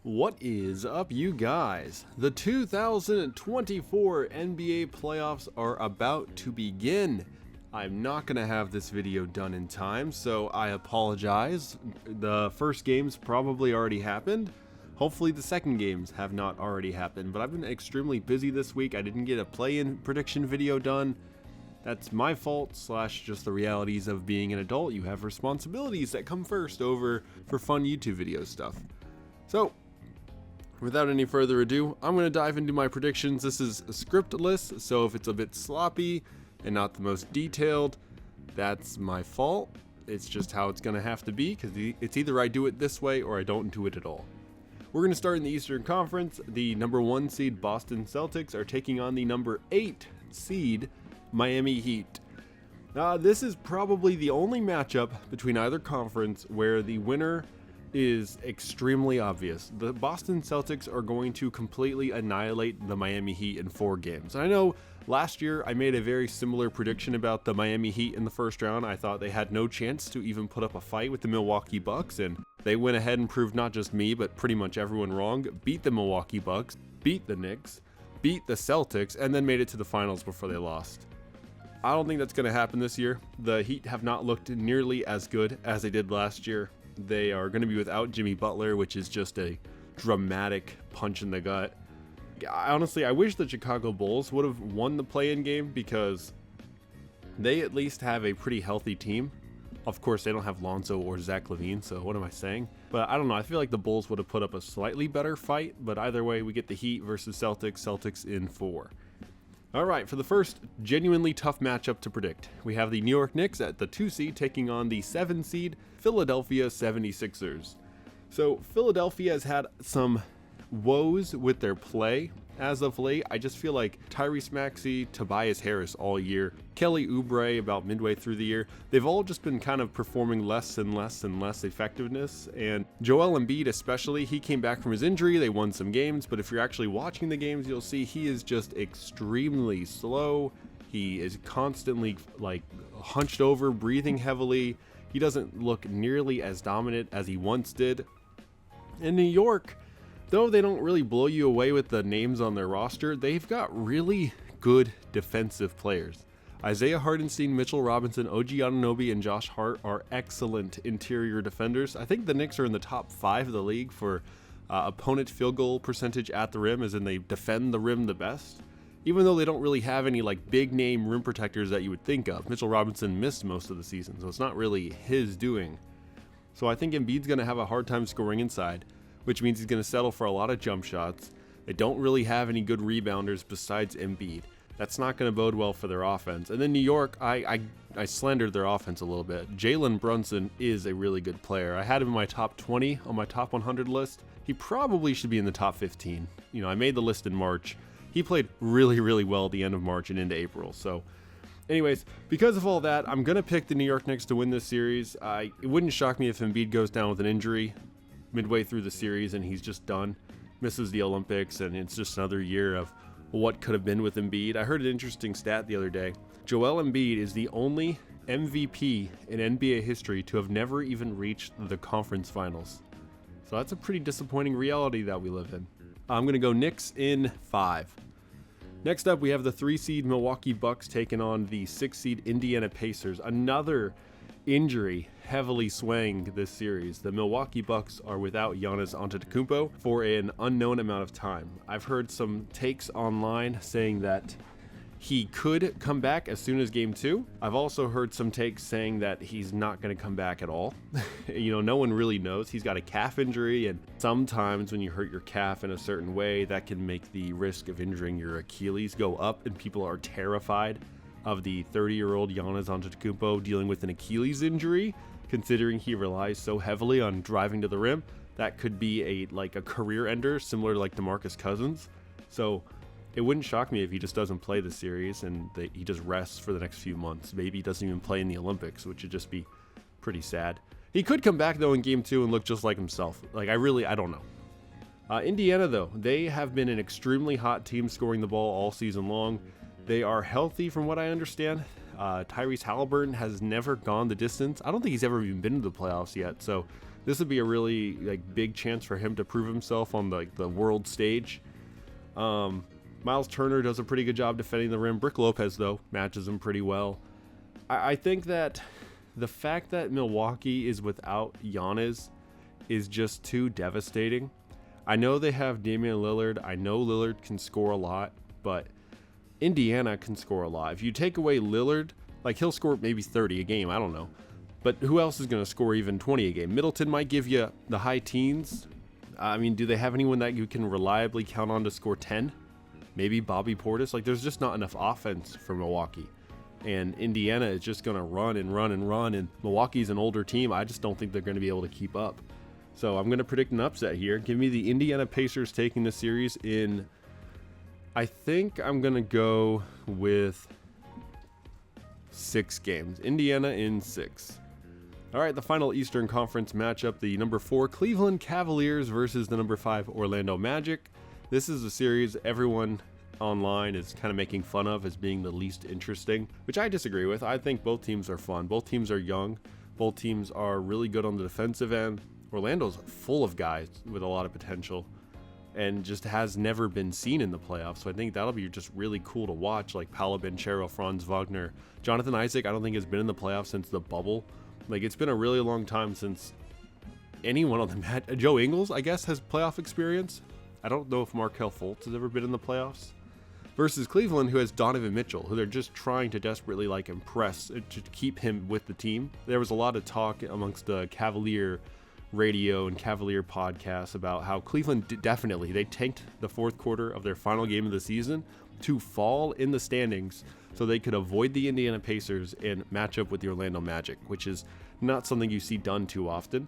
What is up, you guys? The 2024 NBA playoffs are about to begin. I'm not going to have this video done in time, so I apologize. The first games probably already happened. Hopefully the second games have not already happened, but I've been extremely busy this week. I didn't get a play-in prediction video done. That's my fault, / just the realities of being an adult. You have responsibilities that come first over for fun YouTube video stuff. So, without any further ado, I'm going to dive into my predictions. This is scriptless, so if it's a bit sloppy and not the most detailed, that's my fault. It's just how it's going to have to be, because it's either I do it this way or I don't do it at all. We're going to start in the Eastern Conference. The number 1 seed Boston Celtics are taking on the number 8 seed Miami Heat. This is probably the only matchup between either conference where the winner is extremely obvious. The Boston Celtics are going to completely annihilate the Miami Heat in 4 games. I know last year I made a very similar prediction about the Miami Heat in the first round. I thought they had no chance to even put up a fight with the Milwaukee Bucks, and they went ahead and proved not just me, but pretty much everyone wrong. Beat the Milwaukee Bucks, beat the Knicks, beat the Celtics, and then made it to the finals before they lost. I don't think that's going to happen this year. The Heat have not looked nearly as good as they did last year. They are going to be without Jimmy Butler, which is just a dramatic punch in the gut. Honestly, I wish the Chicago Bulls would have won the play-in game, because they at least have a pretty healthy team. Of course, they don't have Lonzo or Zach LaVine, so what am I saying? But I don't know. I feel like the Bulls would have put up a slightly better fight, but either way, we get the Heat versus Celtics in 4. All right, for the first genuinely tough matchup to predict, we have the New York Knicks at the 2 seed taking on the 7 seed Philadelphia 76ers. So Philadelphia has had some woes with their play as of late. I just feel like Tyrese Maxey, Tobias Harris all year, Kelly Oubre about midway through the year, they've all just been kind of performing less and less effectiveness. And Joel Embiid especially, he came back from his injury, they won some games, but if you're actually watching the games, you'll see he is just extremely slow. He is constantly like hunched over, breathing heavily. He doesn't look nearly as dominant as he once did. In New York, though they don't really blow you away with the names on their roster, they've got really good defensive players. Isaiah Hartenstein, Mitchell Robinson, OG Anunoby, and Josh Hart are excellent interior defenders. I think the Knicks are in the top 5 of the league for opponent field goal percentage at the rim, as in they defend the rim the best. Even though they don't really have any like big name rim protectors that you would think of. Mitchell Robinson missed most of the season, so it's not really his doing. So I think Embiid's going to have a hard time scoring inside, which means he's going to settle for a lot of jump shots. They don't really have any good rebounders besides Embiid. That's not going to bode well for their offense. And then New York, I slandered their offense a little bit. Jalen Brunson is a really good player. I had him in my top 20 on my top 100 list. He probably should be in the top 15. You know, I made the list in March. He played really, really well at the end of March and into April. So anyways, because of all that, I'm going to pick the New York Knicks to win this series. It wouldn't shock me if Embiid goes down with an injury midway through the series and he's just done, misses the Olympics, and it's just another year of what could have been with Embiid. I heard an interesting stat the other day. Joel Embiid is the only MVP in NBA history to have never even reached the conference finals. So that's a pretty disappointing reality that we live in. I'm going to go Knicks in 5. Next up, we have the 3 seed Milwaukee Bucks taking on the 6 seed Indiana Pacers. Another injury heavily swaying this series. The Milwaukee Bucks are without Giannis Antetokounmpo for an unknown amount of time. I've heard some takes online saying that he could come back as soon as game 2. I've also heard some takes saying that he's not going to come back at all. You know, no one really knows. He's got a calf injury, and sometimes when you hurt your calf in a certain way, that can make the risk of injuring your Achilles go up, and people are terrified of the 30-year-old Giannis Antetokounmpo dealing with an Achilles injury, considering he relies so heavily on driving to the rim. That could be a career ender, similar to like DeMarcus Cousins. So it wouldn't shock me if he just doesn't play the series and he just rests for the next few months. Maybe he doesn't even play in the Olympics, which would just be pretty sad. He could come back though in game 2 and look just like himself. I don't know. Indiana though, they have been an extremely hot team scoring the ball all season long. They are healthy from what I understand. Tyrese Halliburton has never gone the distance. I don't think he's ever even been to the playoffs yet, so this would be a really like big chance for him to prove himself on like the world stage. Miles Turner does a pretty good job defending the rim. Brook Lopez, though, matches him pretty well. I think that the fact that Milwaukee is without Giannis is just too devastating. I know they have Damian Lillard. I know Lillard can score a lot, but Indiana can score a lot. If you take away Lillard, like he'll score maybe 30 a game. I don't know. But who else is going to score even 20 a game? Middleton might give you the high teens. I mean, do they have anyone that you can reliably count on to score 10? Maybe Bobby Portis. Like, there's just not enough offense for Milwaukee. And Indiana is just going to run and run and run. And Milwaukee's an older team. I just don't think they're going to be able to keep up. So I'm going to predict an upset here. Give me the Indiana Pacers taking the series in... I think I'm going to go with 6 games. Indiana in 6. All right, the final Eastern Conference matchup, the number 4 Cleveland Cavaliers versus the number 5 Orlando Magic. This is a series everyone online is kind of making fun of as being the least interesting, which I disagree with. I think both teams are fun. Both teams are young. Both teams are really good on the defensive end. Orlando's full of guys with a lot of potential and just has never been seen in the playoffs. So I think that'll be just really cool to watch, like Paolo Banchero, Franz Wagner. Jonathan Isaac, I don't think has been in the playoffs since the bubble. Like, it's been a really long time since anyone on the mat. Joe Ingles, I guess, has playoff experience. I don't know if Markelle Fultz has ever been in the playoffs. Versus Cleveland, who has Donovan Mitchell, who they're just trying to desperately like impress to keep him with the team. There was a lot of talk amongst the Cavalier radio and Cavalier podcasts about how Cleveland definitely, they tanked the fourth quarter of their final game of the season to fall in the standings so they could avoid the Indiana Pacers and match up with the Orlando Magic, which is not something you see done too often.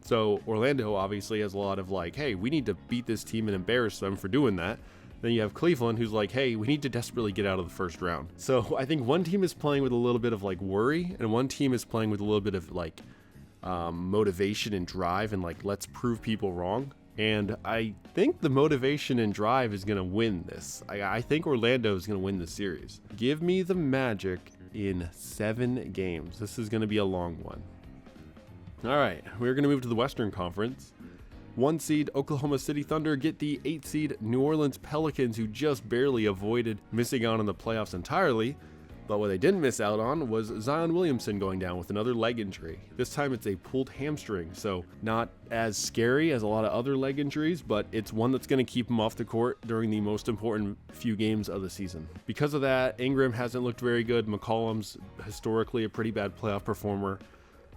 So Orlando obviously has a lot of like, hey, we need to beat this team and embarrass them for doing that. Then you have Cleveland, who's like, hey, we need to desperately get out of the first round. So I think one team is playing with a little bit of like worry, and one team is playing with a little bit of like motivation and drive and like, let's prove people wrong. And I think the motivation and drive is going to win this. I think Orlando is going to win the series. Give me the Magic in 7 games. This is going to be a long one. All right, we're going to move to the Western Conference. 1 seed Oklahoma City Thunder get the 8 seed New Orleans Pelicans, who just barely avoided missing out on the playoffs entirely. But what they didn't miss out on was Zion Williamson going down with another leg injury. This time it's a pulled hamstring, so not as scary as a lot of other leg injuries, but it's one that's going to keep him off the court during the most important few games of the season. Because of that, Ingram hasn't looked very good. McCollum's historically a pretty bad playoff performer.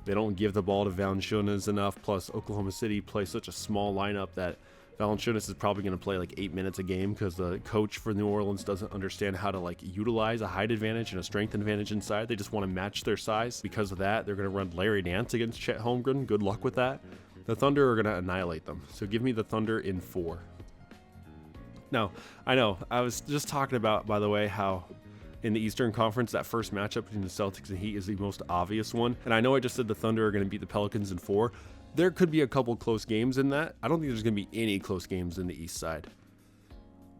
They don't give the ball to Valanciunas enough, plus Oklahoma City plays such a small lineup that Valanciunas is probably going to play like 8 minutes a game because the coach for New Orleans doesn't understand how to like utilize a height advantage and a strength advantage inside. They just want to match their size. Because of that, they're going to run Larry Nance against Chet Holmgren. Good luck with that. The Thunder are going to annihilate them. So give me the Thunder in 4. Now, I know, I was just talking about, by the way, how in the Eastern Conference, that first matchup between the Celtics and Heat is the most obvious one. And I know I just said the Thunder are going to beat the Pelicans in 4. There could be a couple close games in that. I don't think there's going to be any close games in the East side.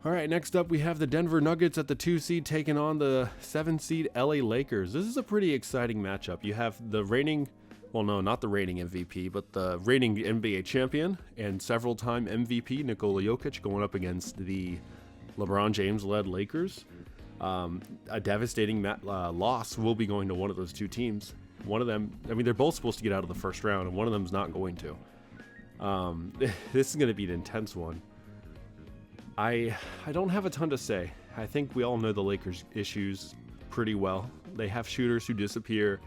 All right, next up we have the Denver Nuggets at the 2 seed taking on the 7 seed LA Lakers. This is a pretty exciting matchup. You have the reigning, well, no, not the reigning MVP, but the reigning NBA champion and several-time MVP Nikola Jokic going up against the LeBron James-led Lakers. A devastating loss will be going to one of those two teams. One of them, I mean, they're both supposed to get out of the first round, and one of them's not going to. This is going to be an intense one. I don't have a ton to say. I think we all know the Lakers' issues pretty well. They have shooters who disappear.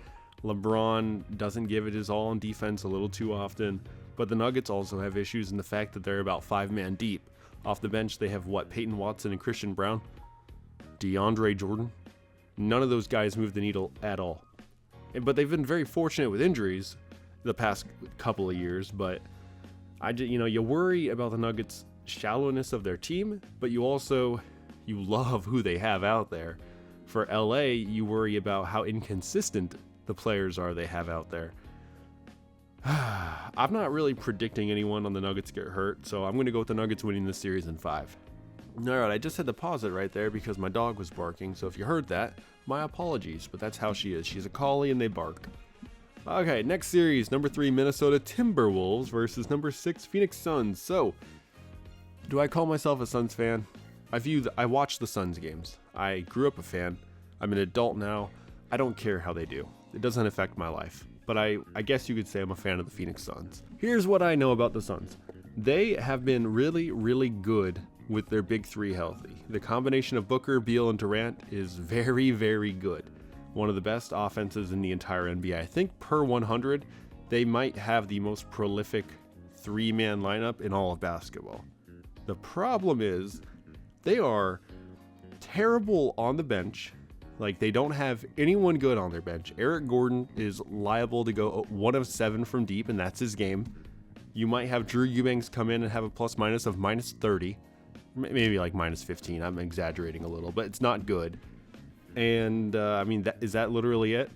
LeBron doesn't give it his all on defense a little too often. But the Nuggets also have issues in the fact that they're about 5-man deep. Off the bench, they have Peyton Watson and Christian Brown, DeAndre Jordan. None of those guys move the needle at all. But they've been very fortunate with injuries the past couple of years. But you worry about the Nuggets' shallowness of their team, but you love who they have out there. For LA, you worry about how inconsistent the players are they have out there. I'm not really predicting anyone on the Nuggets get hurt, so I'm going to go with the Nuggets winning this series in 5. Alright, I just had to pause it right there because my dog was barking, so if you heard that, my apologies, but that's how she is. She's a collie and they bark. Okay, next series, number 3 Minnesota Timberwolves versus number 6 Phoenix Suns. So, do I call myself a Suns fan? I watch the Suns games. I grew up a fan. I'm an adult now. I don't care how they do. It doesn't affect my life. But I guess you could say I'm a fan of the Phoenix Suns. Here's what I know about the Suns. They have been really, really good with their big three healthy. The combination of Booker, Beal, and Durant is very, very good. One of the best offenses in the entire NBA. I think per 100, they might have the most prolific three-man lineup in all of basketball. The problem is they are terrible on the bench. Like, they don't have anyone good on their bench. Eric Gordon is liable to go 1 of 7 from deep, and that's his game. You might have Drew Eubanks come in and have a plus-minus of minus 30. Maybe like minus 15. I'm exaggerating a little, but it's not good. And, I mean, is that literally it?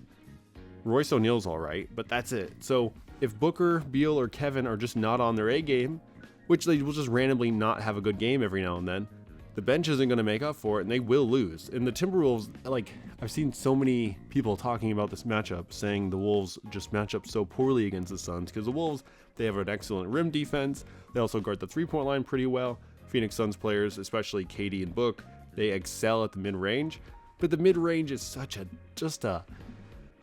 Royce O'Neal's all right, but that's it. So if Booker, Beal, or Kevin are just not on their A game, which they will just randomly not have a good game every now and then, the bench isn't going to make up for it, and they will lose. And the Timberwolves, like, I've seen so many people talking about this matchup, saying the Wolves just match up so poorly against the Suns, because the Wolves, they have an excellent rim defense. They also guard the three-point line pretty well. Phoenix Suns players, especially KD and Book, they excel at the mid-range. But the mid-range is such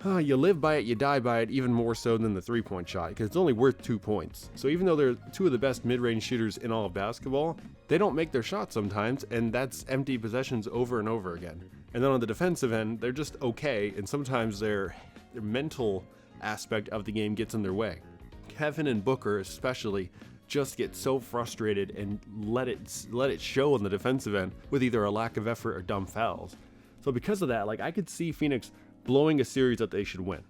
you live by it, you die by it, even more so than the three-point shot, because it's only worth 2 points. So even though they're two of the best mid-range shooters in all of basketball, they don't make their shots sometimes, and that's empty possessions over and over again. And then on the defensive end, they're just okay, and sometimes their mental aspect of the game gets in their way. Kevin and Booker especially just get so frustrated and let it show on the defensive end with either a lack of effort or dumb fouls. So because of that, like, I could see Phoenix blowing a series that they should win.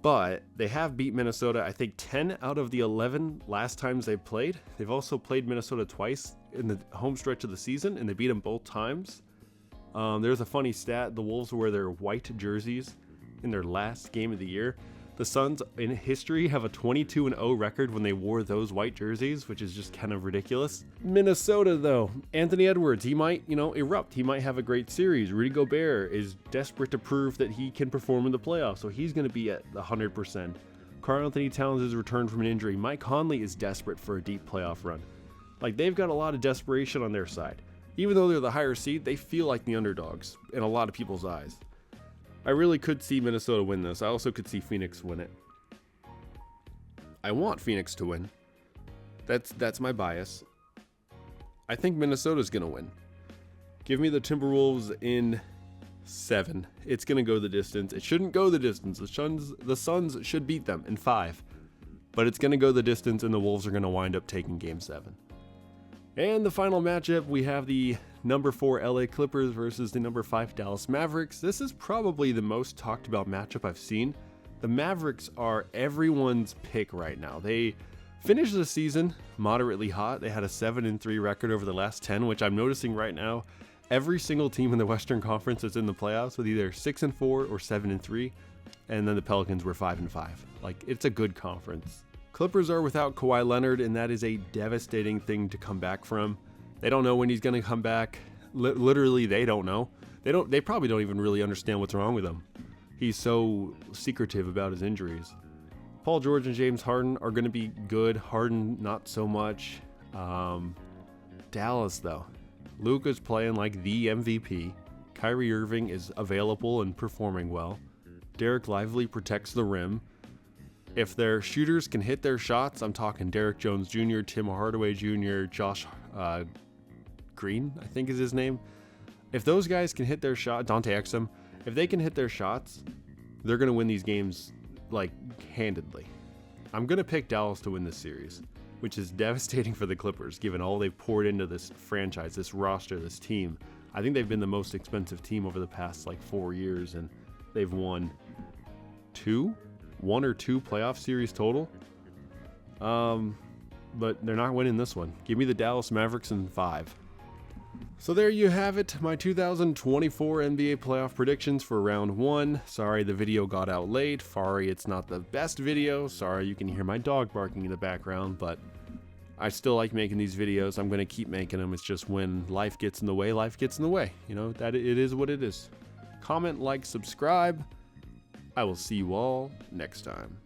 But they have beat Minnesota, I think, 10 out of the 11 last times they've played. They've also played Minnesota twice in the home stretch of the season, and they beat them both times. There's a funny stat. The Wolves wear their white jerseys in their last game of the year. The Suns, in history, have a 22-0 record when they wore those white jerseys, which is just kind of ridiculous. Minnesota, though, Anthony Edwards, he might, erupt. He might have a great series. Rudy Gobert is desperate to prove that he can perform in the playoffs, so he's going to be at 100%. Karl-Anthony Towns has returned from an injury. Mike Conley is desperate for a deep playoff run. Like, they've got a lot of desperation on their side. Even though they're the higher seed, they feel like the underdogs in a lot of people's eyes. I really could see Minnesota win this. I also could see Phoenix win it. I want Phoenix to win. That's my bias. I think Minnesota's going to win. Give me the Timberwolves in 7. It's going to go the distance. It shouldn't go the distance. The Suns should beat them in 5. But it's going to go the distance, and the Wolves are going to wind up taking Game 7. And the final matchup, we have the number 4 LA Clippers versus the number 5 Dallas Mavericks. This is probably the most talked about matchup I've seen. The Mavericks are everyone's pick right now. They finished the season moderately hot. They had a 7-3 record over the last 10, which I'm noticing right now. Every single team in the Western Conference is in the playoffs with either 6-4 or 7-3, and then the Pelicans were 5-5. Like, it's a good conference. Clippers are without Kawhi Leonard, and that is a devastating thing to come back from. They don't know when he's going to come back. Literally, they don't know. They probably don't even really understand what's wrong with him. He's so secretive about his injuries. Paul George and James Harden are going to be good. Harden, not so much. Dallas, though. Luka's playing like the MVP. Kyrie Irving is available and performing well. Derek Lively protects the rim. If their shooters can hit their shots, I'm talking Derek Jones Jr., Tim Hardaway Jr., Josh Green, I think is his name. If those guys can hit their shot, Dante Exum, if they can hit their shots, they're going to win these games, like, handedly. I'm going to pick Dallas to win this series, which is devastating for the Clippers, given all they've poured into this franchise, this roster, this team. I think they've been the most expensive team over the past, 4 years, and they've won 1 or 2 playoff series total. But they're not winning this one. Give me the Dallas Mavericks in 5. So there you have it, my 2024 NBA playoff predictions for round 1. Sorry the video got out late. Sorry it's not the best video. Sorry you can hear my dog barking in the background, but I still like making these videos. I'm going to keep making them. It's just when life gets in the way, life gets in the way. That it is what it is. Comment, like, subscribe. I will see you all next time.